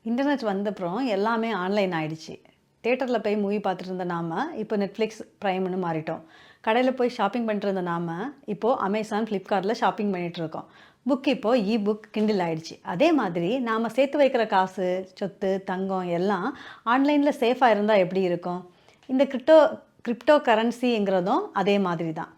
Internet வந்தப்புறம் எல்லாமே online ஆயிடுச்சு. தியேட்டரில் போய் மூவி பார்த்துட்டு இருந்த நாம, இப்போ நெட்ஃப்ளிக்ஸ், பிரைம்னு மாறிட்டோம். கடையில் போய் ஷாப்பிங் பண்ணிட்டு இருந்த நாம, இப்போது அமேசான், ஃப்ளிப்கார்ட்டில் ஷாப்பிங் பண்ணிகிட்டு இருக்கோம். புக் இப்போது புக் கிண்டில் ஆயிடுச்சு. அதே மாதிரி நாம் சேர்த்து வைக்கிற காசு, சொத்து, தங்கம் எல்லாம் ஆன்லைனில் சேஃபாக இருந்தால் எப்படி இருக்கும்? இந்த கிரிப்டோ கரன்சிங்கிறதும் அதே மாதிரி தான்.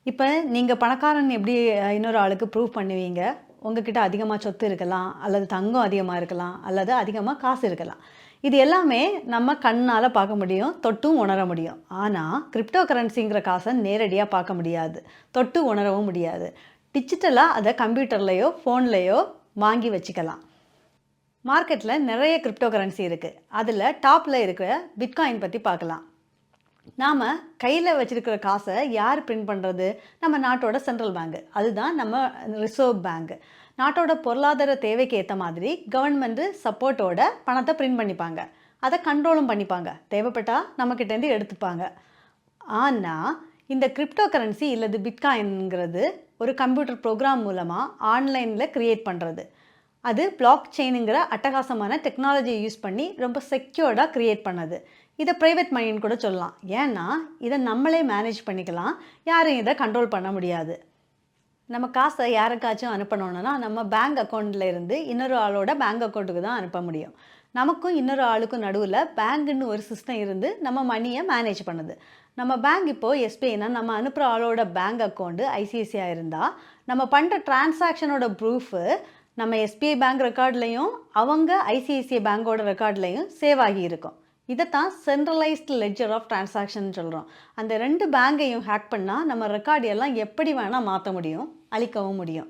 இப்போ நீங்கள் பணக்காரன் எப்படி இன்னொரு ஆளுக்கு ப்ரூவ் பண்ணுவீங்க? உங்ககிட்ட அதிகமாக சொத்து இருக்கலாம், அல்லது தங்கம் அதிகமாக இருக்கலாம், அல்லது அதிகமாக காசு இருக்கலாம். இது எல்லாமே நம்ம கண்ணால் பார்க்க முடியும், தொட்டும் உணர முடியும். ஆனால் கிரிப்டோ கரன்சிங்கிற காசை நேரடியாக பார்க்க முடியாது, தொட்டு உணரவும் முடியாது. டிஜிட்டலாக அதை கம்ப்யூட்டர்லேயோ ஃபோன்லேயோ வாங்கி வச்சுக்கலாம். மார்க்கெட்டில் நிறைய கிரிப்டோ கரன்சி இருக்குது. அதில் டாப்பில் இருக்கிற பிட்காயின் பற்றி பார்க்கலாம். நாம் கையில் வச்சுருக்கிற காசை யார் பிரிண்ட் பண்ணுறது? நம்ம நாட்டோட சென்ட்ரல் பேங்கு, அதுதான் நம்ம ரிசர்வ் பேங்கு. நாட்டோட பொருளாதார தேவைக்கு ஏற்ற மாதிரி கவர்மெண்ட்டு சப்போர்ட்டோட பணத்தை பிரிண்ட் பண்ணிப்பாங்க, அதை கண்ட்ரோலும் பண்ணிப்பாங்க, தேவைப்பட்டால் நம்மக்கிட்டேருந்து எடுத்துப்பாங்க. ஆனால் இந்த கிரிப்டோ கரன்சி இல்லது பிட்காயின்ங்கிறது ஒரு கம்ப்யூட்டர் ப்ரோக்ராம் மூலமாக ஆன்லைனில் க்ரியேட் பண்ணுறது. அது பிளாக் செயினுங்கிற அட்டகாசமான டெக்னாலஜியை யூஸ் பண்ணி ரொம்ப செக்யூர்டாக க்ரியேட் பண்ணது. இதை ப்ரைவேட் மணின்னு கூட சொல்லலாம். ஏன்னா இதை நம்மளே மேனேஜ் பண்ணிக்கலாம், யாரும் இதை கண்ட்ரோல் பண்ண முடியாது. நம்ம காசை யாருக்காச்சும் அனுப்பணுன்னா நம்ம பேங்க் அக்கௌண்ட்டில் இருந்து இன்னொரு ஆளோட பேங்க் அக்கௌண்ட்டுக்கு தான் அனுப்ப முடியும். நமக்கும் இன்னொரு ஆளுக்கும் நடுவில் பேங்க்குன்னு ஒரு சிஸ்டம் இருந்து நம்ம மணியை மேனேஜ் பண்ணுது. நம்ம பேங்க் இப்போது எஸ்பிஐனா நம்ம அனுப்புகிற ஆளோட பேங்க் அக்கௌண்ட்டு ஐசிஐசிஐ இருந்தால் நம்ம பண்ணுற டிரான்சாக்ஷனோட ப்ரூஃபு நம்ம எஸ்பிஐ பேங்க் ரெக்கார்ட்லேயும் அவங்க ஐசிஐசிஐ பேங்கோட ரெக்கார்ட்லேயும் சேவ் ஆகி இருக்கும். இதைத்தான் சென்ட்ரலைஸ்டு லெட்ஜர் ஆஃப் டிரான்சாக்ஷன் சொல்கிறோம். அந்த ரெண்டு பேங்கையும் ஹேக் பண்ணால் நம்ம ரெக்கார்டு எல்லாம் எப்படி வேணால் மாற்ற முடியும், அழிக்கவும் முடியும்.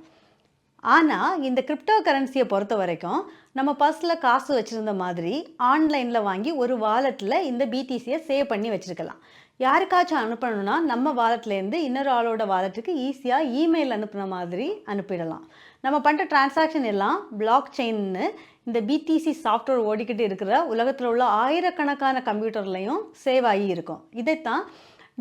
ஆனால் இந்த கிரிப்டோ கரன்சியை பொறுத்த வரைக்கும் நம்ம பர்ஸில் காசு வச்சுருந்த மாதிரி ஆன்லைனில் வாங்கி ஒரு வாலெட்டில் இந்த பிடிசியை சேவ் பண்ணி வச்சுருக்கலாம். யாருக்காச்சும் அனுப்பணும்னா நம்ம வாலெட்லேருந்து இன்னொரு ஆளோட வாலெட்டுக்கு ஈஸியாக இமெயில் அனுப்புன மாதிரி அனுப்பிடலாம். நம்ம பண்ணுற டிரான்சாக்ஷன் எல்லாம் பிளாக் செயின்னு இந்த பிடிசி சாஃப்ட்வேர் ஓடிக்கிட்டு இருக்கிற உலகத்தில் உள்ள ஆயிரக்கணக்கான கம்ப்யூட்டர்லையும் சேவ் ஆகி இருக்கும். இதைத்தான்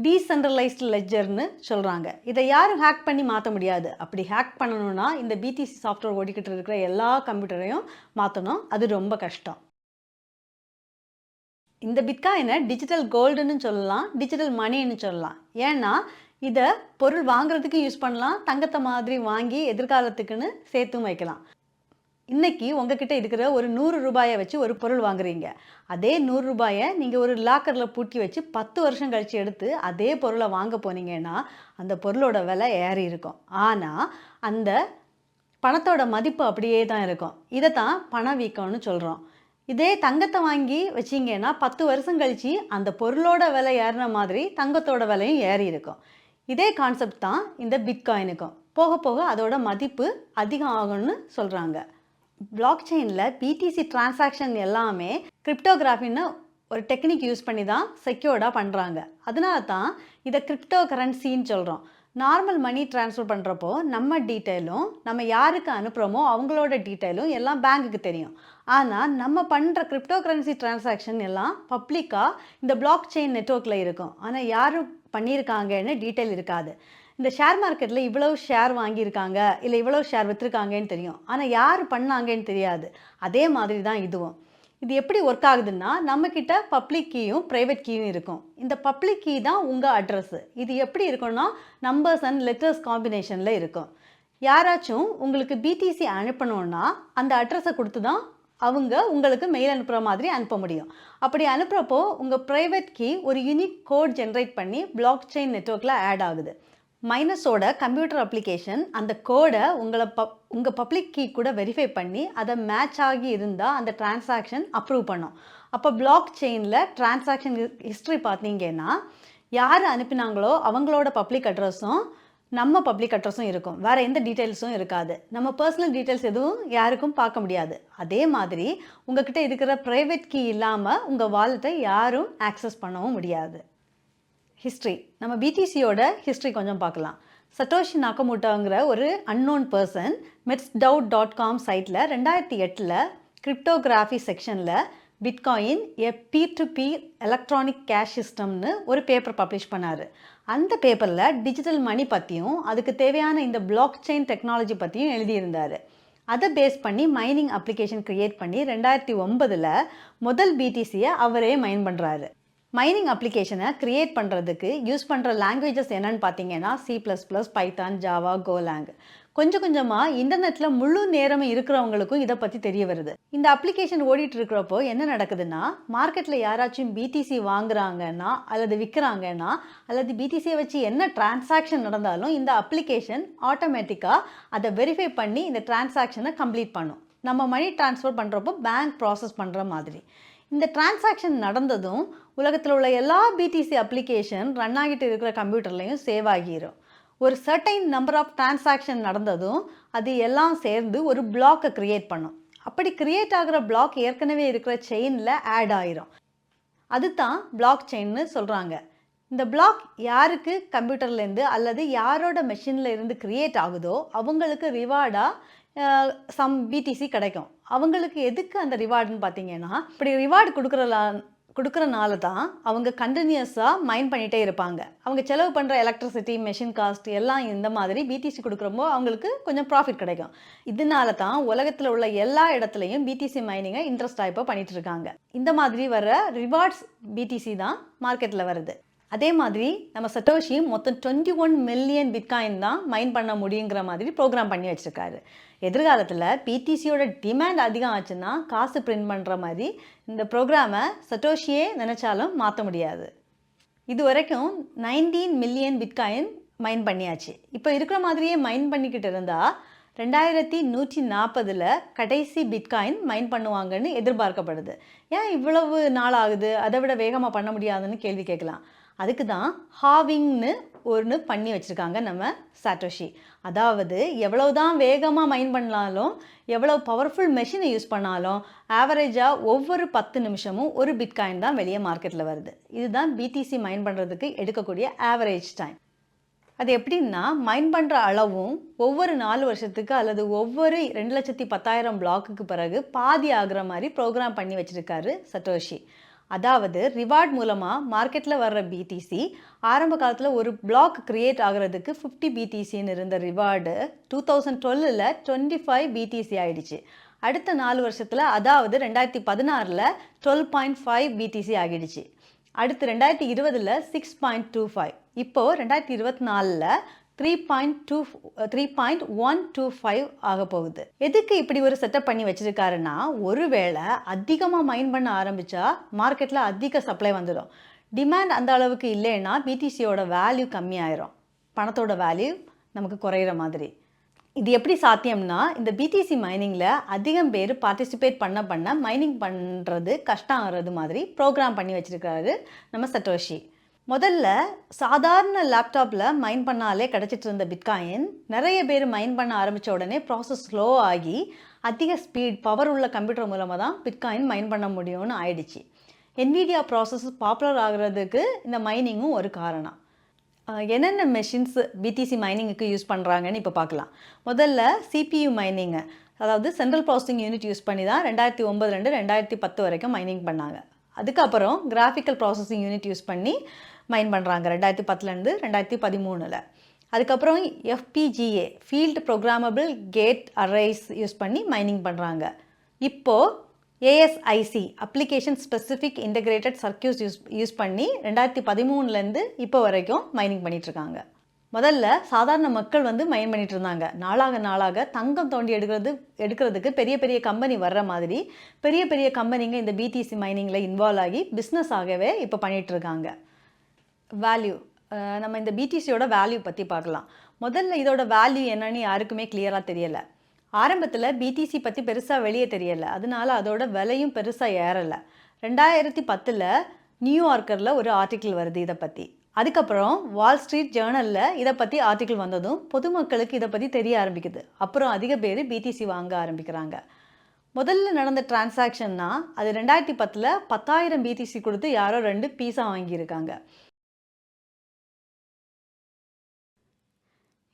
டீசென்ட்ரலைஸ்டு லெட்ஜர்னு சொல்கிறாங்க. இதை யாரும் ஹேக் பண்ணி மாற்ற முடியாது. அப்படி ஹேக் பண்ணணும்னா இந்த பிடிசி சாஃப்ட்வேர் ஓடிக்கிட்டு இருக்கிற எல்லா கம்ப்யூட்டரையும் மாற்றணும், அது ரொம்ப கஷ்டம். இந்த பிட்காயினை டிஜிட்டல் கோல்டுன்னு சொல்லலாம், டிஜிட்டல் மணின்னு சொல்லலாம். ஏன்னா இதை பொருள் வாங்குறதுக்கு யூஸ் பண்ணலாம், தங்கத்தை மாதிரி வாங்கி எதிர்காலத்துக்குன்னு சேர்த்தும் வைக்கலாம். இன்றைக்கி உங்ககிட்ட இருக்கிற ஒரு 100 ரூபாயை வச்சு ஒரு பொருள் வாங்குறீங்க. அதே 100 ரூபாயை நீங்கள் ஒரு லாக்கரில் பூட்டி வச்சு 10 வருஷம் கழித்து எடுத்து அதே பொருளை வாங்க போனீங்கன்னா அந்த பொருளோட விலை ஏறி இருக்கும். ஆனால் அந்த பணத்தோட மதிப்பு அப்படியே தான் இருக்கும். இதை தான் பணவீக்கம்னு சொல்கிறோம். இதே தங்கத்தை வாங்கி வச்சிங்கன்னா 10 வருஷம் கழித்து அந்த பொருளோட விலை ஏறின மாதிரி தங்கத்தோட விலையும் ஏறி இருக்கும். இதே கான்செப்ட் தான் இந்த பிட்காயினுக்கும். போக போக அதோட மதிப்பு அதிகம் ஆகும்னு சொல்கிறாங்க. பிளாக் செயினில் பிடிசி டிரான்சாக்ஷன் எல்லாமே கிரிப்டோகிராஃபின்னு ஒரு டெக்னிக் யூஸ் பண்ணி தான் செக்யூர்டாக பண்ணுறாங்க. அதனால தான் இதை கிரிப்டோ கரன்சின்னு சொல்கிறோம். நார்மல் மணி ட்ரான்ஸ்ஃபர் பண்ணுறப்போ நம்ம டீட்டெயிலும் நம்ம யாருக்கு அனுப்புகிறோமோ அவங்களோட டீட்டெயிலும் எல்லாம் பேங்க்குக்கு தெரியும். ஆனால் நம்ம பண்ணுற கிரிப்டோ கரன்சி டிரான்சாக்ஷன் எல்லாம் பப்ளிக்காக இந்த பிளாக் செயின் நெட்வொர்க்கில் இருக்கும். ஆனால் யாரும் பண்ணியிருக்காங்கன்னு டீட்டெயில் இருக்காது. இந்த ஷேர் மார்க்கெட்டில் இவ்வளோ ஷேர் வாங்கியிருக்காங்க, இல்லை இவ்வளோ ஷேர் விற்றுருக்காங்கன்னு தெரியும், ஆனால் யார் பண்ணாங்கன்னு தெரியாது. அதே மாதிரி தான் இதுவும். இது எப்படி ஒர்க் ஆகுதுன்னா, நம்மக்கிட்ட பப்ளிக் கீயும் ப்ரைவேட் கீயும் இருக்கும். இந்த பப்ளிக் கீ தான் உங்கள் அட்ரஸ்ஸு. இது எப்படி இருக்குன்னா நம்பர்ஸ் அண்ட் லெட்டர்ஸ் காம்பினேஷனில் இருக்கும். யாராச்சும் உங்களுக்கு பிடிசி அனுப்பணுன்னா அந்த அட்ரஸை கொடுத்து தான் அவங்க உங்களுக்கு மெயில் அனுப்புகிற மாதிரி அனுப்ப முடியும். அப்படி அனுப்புகிறப்போ உங்கள் ப்ரைவேட் கீ ஒரு யூனிக் கோட் ஜென்ரேட் பண்ணி பிளாக் செயின் நெட்வொர்க்கில் ஆட் ஆகுது. மைனஸோட கம்ப்யூட்டர் அப்ளிகேஷன் அந்த கோடை உங்கள் பப்ளிக் கீ கூட வெரிஃபை பண்ணி அதை மேட்ச் ஆகி இருந்தால் அந்த டிரான்சாக்ஷன் அப்ரூவ் பண்ணும். அப்போ பிளாக் செயினில் டிரான்சாக்ஷன் ஹிஸ்ட்ரி பார்த்தீங்கன்னா யார் அனுப்பினாங்களோ அவங்களோட பப்ளிக் அட்ரஸும் நம்ம பப்ளிக் அட்ரஸும் இருக்கும். வேறு எந்த டீட்டெயில்ஸும் இருக்காது. நம்ம பர்சனல் டீட்டெயில்ஸ் எதுவும் யாருக்கும் பார்க்க முடியாது. அதே மாதிரி உங்கள்கிட்ட இருக்கிற ப்ரைவேட் கீ இல்லாமல் உங்கள் வாலெட்டை யாரும் ஆக்சஸ் பண்ணவும் முடியாது. ஹிஸ்ட்ரி, நம்ம பிடிசியோட ஹிஸ்ட்ரி கொஞ்சம் பார்க்கலாம். சட்டோஷி நாகமோட்டோங்கிற ஒரு அன்னோன் பர்சன் metsdout.com சைட்டில் 2008 கிரிப்டோகிராஃபி செக்ஷனில் bitcoin a peer to peer electronic cash சிஸ்டம்னு ஒரு பேப்பர் பப்ளிஷ் பண்ணார். அந்த பேப்பரில் டிஜிட்டல் மணி பற்றியும் அதுக்கு தேவையான இந்த பிளாக் செயின் டெக்னாலஜி பற்றியும் எழுதியிருந்தார். அதை பேஸ் பண்ணி மைனிங் அப்ளிகேஷன் க்ரியேட் பண்ணி 2009 முதல் பிடிசியை அவரே மைன் பண்ணுறாரு. மைனிங் அப்ளிகேஷனை க்ரியேட் பண்ணுறதுக்கு யூஸ் பண்ணுற லாங்குவேஜஸ் என்னென்னு பார்த்தீங்கன்னா C++, பைத்தான், ஜாவா, கோலாங். கொஞ்சம் கொஞ்சமாக இன்டர்நெட்டில் முழு நேரமும் இருக்கிறவங்களுக்கும் இதை பற்றி தெரிய வருது. இந்த அப்ளிகேஷன் ஓடிட்டு இருக்கிறப்போ என்ன நடக்குதுன்னா, மார்க்கெட்டில் யாராச்சும் பிடிசி வாங்குறாங்கன்னா அல்லது விற்கிறாங்கன்னா அல்லது பிடிசியை வச்சு என்ன டிரான்சாக்ஷன் நடந்தாலும் இந்த அப்ளிகேஷன் ஆட்டோமேட்டிக்காக அதை வெரிஃபை பண்ணி இந்த டிரான்சாக்ஷனை கம்ப்ளீட் பண்ணும். நம்ம மணி ட்ரான்ஸ்ஃபர் பண்ணுறப்போ பேங்க் ப்ராசஸ் பண்ணுற மாதிரி. இந்த டிரான்சாக்ஷன் நடந்ததும் உலகத்தில் உள்ள எல்லா பிடிசி அப்ளிகேஷன் ரன் ஆகிட்டு இருக்கிற கம்ப்யூட்டர்லேயும் சேவ் ஆகிரும். ஒரு சர்டைன் நம்பர் ஆஃப் டிரான்சாக்ஷன் நடந்ததும் அது எல்லாம் சேர்ந்து ஒரு பிளாக்கை க்ரியேட் பண்ணும். அப்படி க்ரியேட் ஆகிற பிளாக் ஏற்கனவே இருக்கிற செயினில் ஆட் ஆயிரும். அதுதான் பிளாக் செயின்னு சொல்கிறாங்க. இந்த பிளாக் யாருக்கு கம்ப்யூட்டர்லேருந்து அல்லது யாரோட மெஷினில் இருந்து க்ரியேட் ஆகுதோ அவங்களுக்கு ரிவார்டாக சம் பிடிசி கிடைக்கும். அவங்களுக்கு எதுக்கு அந்த ரிவார்டுன்னு பார்த்தீங்கன்னா, இப்படி ரிவார்டு கொடுக்குறனால தான் அவங்க கண்டினியூஸாக மைன் பண்ணிகிட்டே இருப்பாங்க. அவங்க செலவு பண்ணுற எலக்ட்ரிசிட்டி, மெஷின் காஸ்ட் எல்லாம் இந்த மாதிரி பிடிசி கொடுக்குறப்போ அவங்களுக்கு கொஞ்சம் ப்ராஃபிட் கிடைக்கும். இதனால தான் உலகத்தில் உள்ள எல்லா இடத்துலையும் பிடிசி மைனிங்கை இன்ட்ரெஸ்டாக இப்போ பண்ணிகிட்டு இருக்காங்க. இந்த மாதிரி வர ரிவார்ட்ஸ் பிடிசி தான் மார்க்கெட்டில் வருது. அதே மாதிரி நம்ம சட்டோஷி மொத்தம் 21 மில்லியன் பிட்காயின் தான் மைன் பண்ண முடியுங்கிற மாதிரி ப்ரோக்ராம் பண்ணி வச்சுருக்காரு. எதிர்காலத்தில் பிடிசியோட டிமாண்ட் அதிகம் ஆச்சுன்னா காசு பிரிண்ட் பண்ணுற மாதிரி இந்த ப்ரோக்ராமை சட்டோஷியே நினச்சாலும் மாற்ற முடியாது. இது வரைக்கும் 19 மில்லியன் பிட்காயின் மைன் பண்ணியாச்சு. இப்போ இருக்கிற மாதிரியே மைன் பண்ணிக்கிட்டு இருந்தால் 2140 கடைசி பிட்காயின் மைன் பண்ணுவாங்கன்னு எதிர்பார்க்கப்படுது. ஏன் இவ்வளவு நாள் ஆகுது, அதை விட வேகமாக பண்ண முடியாதுன்னு கேள்வி கேட்கலாம். அதுக்கு தான் ஹாவிங்னு ஒன்று பண்ணி வச்சுருக்காங்க நம்ம சாட்டோஷி. அதாவது எவ்வளவுதான் வேகமாக மைன் பண்ணாலும், எவ்வளோ பவர்ஃபுல் மெஷினை யூஸ் பண்ணாலும் ஆவரேஜாக ஒவ்வொரு 10 நிமிஷமும் ஒரு பிட்காயின் தான் வெளியே மார்க்கெட்டில் வருது. இதுதான் பிடிசி மைன் பண்ணுறதுக்கு எடுக்கக்கூடிய ஆவரேஜ் டைம். அது எப்படின்னா, மைன் பண்ணுற அளவும் ஒவ்வொரு 4 வருஷத்துக்கு அல்லது ஒவ்வொரு 2,10,000 பிளாக்குக்கு பிறகு பாதி ஆகிற மாதிரி ப்ரோக்ராம் பண்ணி வச்சுருக்காரு சட்டோஷி. அதாவது ரிவார்ட் மூலமாக மார்க்கெட்டில் வர்ற பிடிசி ஆரம்ப காலத்தில் ஒரு பிளாக் க்ரியேட் ஆகிறதுக்கு 50 பிடிசின்னு இருந்த ரிவார்டு 2012 25 பிடிசி ஆகிடுச்சு. அடுத்த 4 வருஷத்தில், அதாவது 2016 12.5 பிடிசி ஆகிடுச்சு. அடுத்து 2020 6.25, இப்போது 2024 3.125 ஆக போகுது. எதுக்கு இப்படி ஒரு செட்டப் பண்ணி வச்சிருக்காருன்னா, ஒருவேளை அதிகமாக மைன் பண்ண ஆரம்பித்தா மார்க்கெட்டில் அதிக சப்ளை வந்துடும். டிமாண்ட் அந்த அளவுக்கு இல்லைன்னா பிடிசியோட வேல்யூ கம்மியாயிரும், பணத்தோட வேல்யூ நமக்கு குறையிற மாதிரி. இது எப்படி சாத்தியம்னா, இந்த பிடிசி மைனிங்கில் அதிகம் பேர் பார்ட்டிசிபேட் பண்ண மைனிங் பண்ணுறது கஷ்டம் ஆகிறது மாதிரி ப்ரோக்ராம் பண்ணி வச்சுருக்காரு நம்ம சட்டோஷி. முதல்ல சாதாரண லேப்டாப்பில் மைன் பண்ணாலே கிடச்சிட்டு இருந்த பிட்காயின் நிறைய பேர் மைன் பண்ண ஆரம்பித்த உடனே ப்ராசஸ் ஸ்லோ ஆகி அதிக ஸ்பீட் பவர் உள்ள கம்ப்யூட்டர் மூலமாக தான் பிட்காயின் மைன் பண்ண முடியும்னு ஆயிடுச்சு. NVIDIA ப்ராசஸ் பாப்புலர் ஆகிறதுக்கு இந்த மைனிங்கும் ஒரு காரணம். என்னென்ன மெஷின்ஸ் பிடிசி மைனிங்குக்கு யூஸ் பண்ணுறாங்கன்னு இப்போ பார்க்கலாம். முதல்ல CPU மைனிங்கு, அதாவது சென்ட்ரல் ப்ராசஸிங் யூனிட் யூஸ் பண்ணி தான் 2009 2010 வரைக்கும் மைனிங் பண்ணாங்க. அதுக்கப்புறம் கிராஃபிக்கல் ப்ராசஸிங் யூனிட் யூஸ் பண்ணி மைன் பண்ணுறாங்க 2010 2013. அதுக்கப்புறம் FPGA field programmable gate arrays use பண்ணி மைனிங் பண்ணுறாங்க. இப்போது ASIC application specific integrated circuits use பண்ணி 2013 இப்போ வரைக்கும் மைனிங் பண்ணிகிட்ருக்காங்க. முதல்ல சாதாரண மக்கள் மைன் பண்ணிட்டு இருந்தாங்க. நாளாக தங்கம் தோண்டி எடுக்கிறதுக்கு பெரிய பெரிய கம்பெனி வர்ற மாதிரி பெரிய பெரிய கம்பெனிங்க இந்த பிடிசி மைனிங்கில் இன்வால்வ் ஆகி பிஸ்னஸாகவே இப்போ பண்ணிகிட்ருக்காங்க. வேல்யூ, நம்ம இந்த பிடிசியோட வேல்யூ பற்றி பார்க்கலாம். முதல்ல இதோட வேல்யூ என்னன்னு யாருக்குமே கிளியராக தெரியலை. ஆரம்பத்தில் பிடிசி பற்றி பெருசாக வெளியே தெரியலை, அதனால அதோட விலையும் பெருசாக ஏறலை. 2010 நியூயார்க்கரில் ஒரு ஆர்டிக்கிள் வருது இதை பற்றி. அதுக்கப்புறம் வால் ஸ்ட்ரீட் ஜேர்னலில் இதை பற்றி ஆர்டிக்கிள் வந்ததும் பொதுமக்களுக்கு இதை பற்றி தெரிய ஆரம்பிக்குது. அப்புறம் அதிக பேர் பிடிசி வாங்க ஆரம்பிக்கிறாங்க. முதல்ல நடந்த டிரான்சாக்ஷன்னா அது 2010 10,000 பிடிசி கொடுத்து யாரோ 2 பீஸா வாங்கியிருக்காங்க.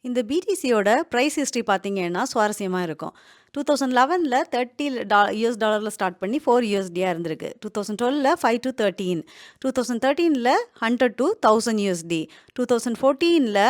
இந்த பிடிசியோட ப்ரைஸ் ஹிஸ்ட்ரி பார்த்தீங்கன்னா சுவாரஸ்யமாக இருக்கும். 2011 $30 ஸ்டார்ட் பண்ணி $4 இருந்திருக்கு. 2012 5 to 13, 2013 100 to 1000 USD, 2014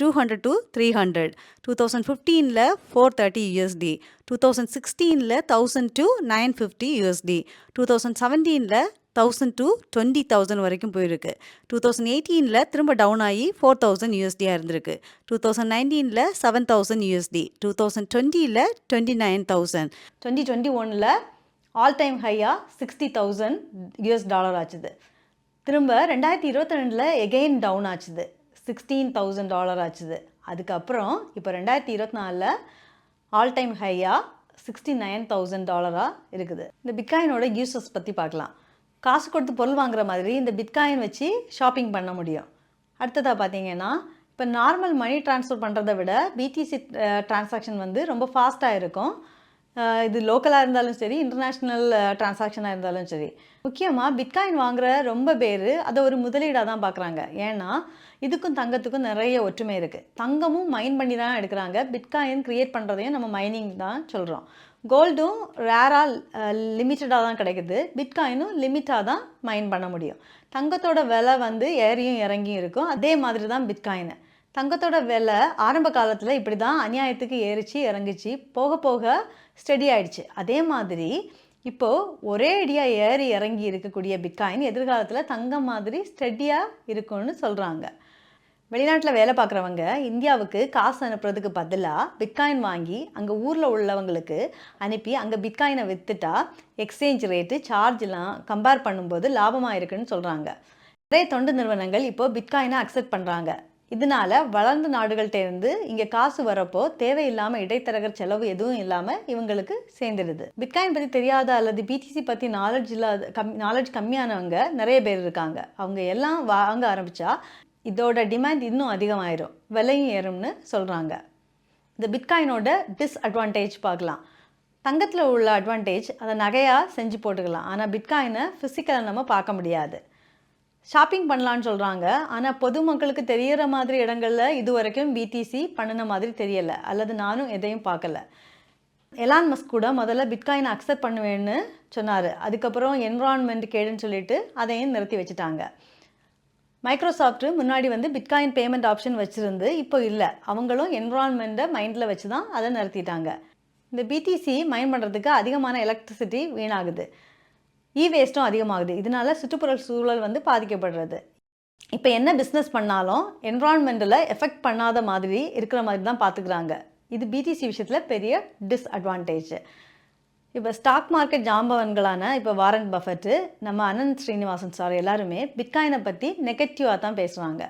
200 to 300. 2015ல 430 USD. 2016ல 1000 to 950 USD. 2017ல 1000 to 20,000 வரைக்கும் போயிருக்கு. 2018ல திரும்ப டவுன் ஆகி 4000 USD இருந்திருக்கு. 2019ல 7000 USD. 2020ல 29,000. 2021ல ஆல் டைம் ஹையா 60,000 US டாலர் ஆச்சுது. திரும்ப 2022ல எகெயின் டவுன் ஆச்சுது, $16,000 ஆச்சுது. அதுக்கப்புறம் இப்போ 2024ல் ஆல் டைம் ஹையா $69,000 இருக்குது. இந்த பிட்காயினோட யூசஸ் பற்றி பார்க்கலாம். காசு கொடுத்து பொருள் வாங்குற மாதிரி இந்த பிட்காயின் வச்சு ஷாப்பிங் பண்ண முடியும். அடுத்ததாக பார்த்தீங்கன்னா, இப்போ நார்மல் மணி ட்ரான்ஸ்ஃபர் பண்ணுறதை விட பிடிசி டிரான்சாக்ஷன் வந்து ரொம்ப ஃபாஸ்ட்டாக இருக்கும். இது லோக்கலாக இருந்தாலும் சரி, இன்டர்நேஷ்னல் டிரான்சாக்ஷனாக இருந்தாலும் சரி. முக்கியமாக பிட்காயின் வாங்குகிற ரொம்ப பேர் அதை ஒரு முதலீடாக தான் பார்க்குறாங்க. ஏன்னா இதுக்கும் தங்கத்துக்கும் நிறைய ஒற்றுமை இருக்குது. தங்கமும் மைன் பண்ணி தான் எடுக்கிறாங்க, பிட்காயின் க்ரியேட் பண்ணுறதையும் நம்ம மைனிங் தான் சொல்கிறோம். கோல்டும் ரேராக லிமிட்டடாக தான் கிடைக்குது, பிட்காயினும் லிமிட்டாக தான் மைன் பண்ண முடியும். தங்கத்தோட விலை வந்து ஏறியும் இறங்கியும் இருக்கும், அதே மாதிரி தான் பிட்காயின். தங்கத்தோட விலை ஆரம்ப காலத்தில் இப்படி தான் அநியாயத்துக்கு ஏறிச்சு இறங்கிச்சு, போக போக ஸ்டெடி ஆயிடுச்சு. அதே மாதிரி இப்போது ஒரே அடியாக ஏறி இறங்கி இருக்கக்கூடிய பிட்காயின் எதிர்காலத்தில் தங்கம் மாதிரி ஸ்டெடியாக இருக்கும்னு சொல்கிறாங்க. வெளிநாட்டில் வேலை பார்க்குறவங்க இந்தியாவுக்கு காசு அனுப்புறதுக்கு பதிலாக பிட்காயின் வாங்கி அங்கே ஊரில் உள்ளவங்களுக்கு அனுப்பி அங்கே பிட்காயினை விற்றுட்டா எக்ஸ்சேஞ்ச் ரேட்டு சார்ஜெலாம் கம்பேர் பண்ணும்போது லாபமாக இருக்குன்னு சொல்கிறாங்க. நிறைய தொண்டு நிறுவனங்கள் இப்போது பிட்காயினை அக்செப்ட் பண்ணுறாங்க. இதனால் வளர்ந்த நாடுகள்கிட்டேருந்து இங்கே காசு வரப்போ தேவையில்லாமல் இடைத்தரகர் செலவு எதுவும் இல்லாமல் இவங்களுக்கு சேர்ந்துடுது. பிட்காயின் பற்றி தெரியாத அல்லது பிடிசி பற்றி நாலேஜ் கம்மியானவங்க நிறைய பேர் இருக்காங்க. அவங்க எல்லாம் வாங்க ஆரம்பித்தா இதோட டிமாண்ட் இன்னும் அதிகமாயிரும், விலையும் ஏறும்னு சொல்கிறாங்க. இந்த பிட்காயினோட டிஸ்அட்வான்டேஜ் பார்க்கலாம். தங்கத்தில் உள்ள அட்வான்டேஜ் அதை நகையாக செஞ்சு போட்டுக்கலாம், ஆனால் பிட்காயினை ஃபிசிக்கலாக நம்ம பார்க்க முடியாது. ஷாப்பிங் பண்ணலான்னு சொல்கிறாங்க, ஆனால் பொதுமக்களுக்கு தெரிகிற மாதிரி இடங்களில் இது வரைக்கும் பிடிசி பண்ணின மாதிரி தெரியலை, அல்லது நானும் எதையும் பார்க்கல. எலான் மஸ்க் கூட முதல்ல பிட்காயினை அக்செப்ட் பண்ணுவேன்னு சொன்னார், அதுக்கப்புறம் என்விரான்மெண்ட் கேடுன்னு சொல்லிட்டு அதையும் நிறுத்தி வச்சுட்டாங்க. மைக்ரோசாஃப்ட்டு முன்னாடி வந்து பிட்காயின் பேமெண்ட் ஆப்ஷன் வச்சுருந்து இப்போ இல்லை, அவங்களும் என்விரான்மெண்ட்டை மைண்டில் வச்சு தான் அதை நிறுத்திட்டாங்க. இந்த பிடிசி மைன் பண்ணுறதுக்கு அதிகமான எலக்ட்ரிசிட்டி வீணாகுது, வேஸ்ட்டும் அதிகமாகுது. இதனால சுற்றுப்புற சூழல் வந்து பாதிக்கப்படுறது. இப்போ என்ன பிஸ்னஸ் பண்ணாலும் என்விரான்மெண்ட்டில் எஃபெக்ட் பண்ணாத மாதிரி இருக்கிற மாதிரி தான் பார்த்துக்கிறாங்க. இது பிடிசி விஷயத்தில் பெரிய டிஸ்அட்வான்டேஜ். இப்போ ஸ்டாக் மார்க்கெட் ஜாம்பவன்களான இப்போ வாரன் பஃபெட்டு, நம்ம அனந்த் ஸ்ரீனிவாசன் சார் எல்லாருமே பிட்காயினை பற்றி நெகட்டிவாக தான் பேசுவாங்க.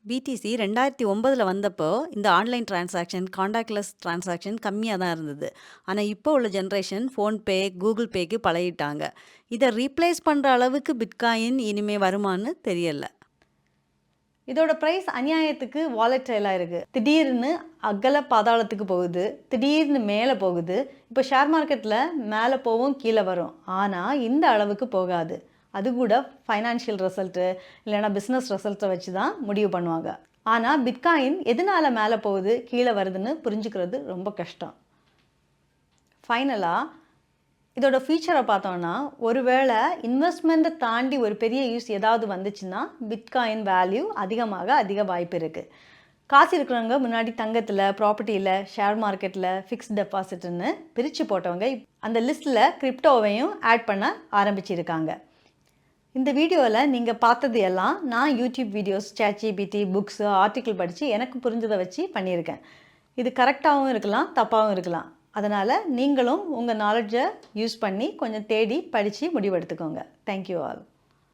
பிடிசி 2009 வந்தப்போ இந்த ஆன்லைன் டிரான்சாக்ஷன், காண்டாக்ட்லெஸ் டிரான்சாக்ஷன் கம்மியாக தான் இருந்தது. ஆனால் இப்போ உள்ள ஜென்ரேஷன் ஃபோன்பே, கூகுள் பேக்கு பழகிட்டாங்க. இதை ரீப்ளேஸ் பண்ணுற அளவுக்கு பிட்காயின் இனிமே வருமானு தெரியல. இதோட ப்ரைஸ் அநியாயத்துக்கு வாலட்டைலாக இருக்குது. திடீர்னு அகல பாதாளத்துக்கு போகுது, திடீர்னு மேலே போகுது. இப்போ ஷேர் மார்க்கெட்டில் மேலே போகும் கீழே வரும், ஆனால் இந்த அளவுக்கு போகாது. அது கூட ஃபைனான்ஷியல் ரிசல்ட்டு இல்லைனா பிஸ்னஸ் ரிசல்ட்டை வச்சு தான் முடிவு பண்ணுவாங்க. ஆனால் பிட்காயின் எதனால் மேலே போகுது கீழே வருதுன்னு புரிஞ்சுக்கிறது ரொம்ப கஷ்டம். ஃபைனலாக இதோட ஃபியூச்சரை பார்த்தோன்னா, ஒருவேளை இன்வெஸ்ட்மெண்ட்டை தாண்டி ஒரு பெரிய யூஸ் ஏதாவது வந்துச்சுன்னா பிட்காயின் வேல்யூ அதிக வாய்ப்பு இருக்குது. காசு இருக்கிறவங்க முன்னாடி தங்கத்தில், ப்ராப்பர்ட்டியில், ஷேர் மார்க்கெட்டில், ஃபிக்ஸ்ட் டெபாசிட்னு பிரித்து போட்டவங்க அந்த லிஸ்ட்டில் கிரிப்டோவையும் ஆட் பண்ண ஆரம்பிச்சிருக்காங்க. இந்த வீடியோவில் நீங்கள் பார்த்தது எல்லாம் நான் YouTube videos, ChatGPT, books, article படித்து எனக்கு புரிஞ்சதை வச்சு பண்ணியிருக்கேன். இது கரெக்டாகவும் இருக்கலாம், தப்பாகவும் இருக்கலாம். அதனால் நீங்களும் உங்கள் நாலேஜை யூஸ் பண்ணி கொஞ்சம் தேடி படித்து முடிவெடுத்துக்கோங்க. Thank you all.